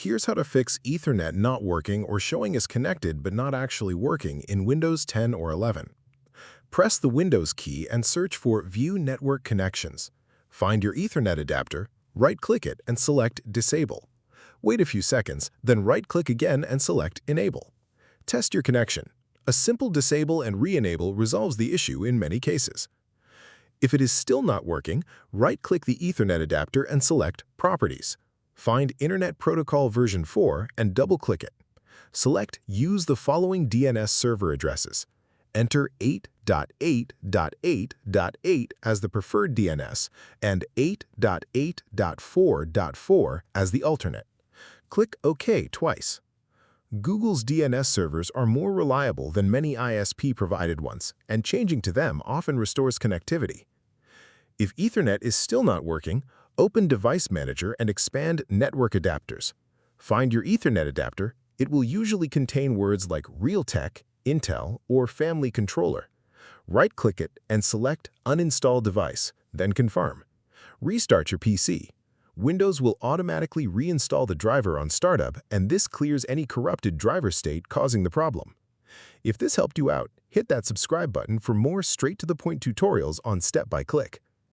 Here's how to fix Ethernet not working or showing as connected but not actually working in Windows 10 or 11. Press the Windows key and search for View Network Connections. Find your Ethernet adapter, right-click it and select Disable. Wait a few seconds, then right-click again and select Enable. Test your connection. A simple disable and re-enable resolves the issue in many cases. If it is still not working, right-click the Ethernet adapter and select Properties. Find Internet Protocol version 4 and double-click it. Select Use the following DNS server addresses. Enter 8.8.8.8 as the preferred DNS and 8.8.4.4 as the alternate. Click OK twice. Google's DNS servers are more reliable than many ISP-provided ones, and changing to them often restores connectivity. If Ethernet is still not working, open Device Manager and expand Network Adapters. Find your Ethernet adapter. It will usually contain words like Realtek, Intel, or Family Controller. Right-click it and select Uninstall Device, then confirm. Restart your PC. Windows will automatically reinstall the driver on startup, and this clears any corrupted driver state causing the problem. If this helped you out, hit that subscribe button for more straight-to-the-point tutorials on step-by-click.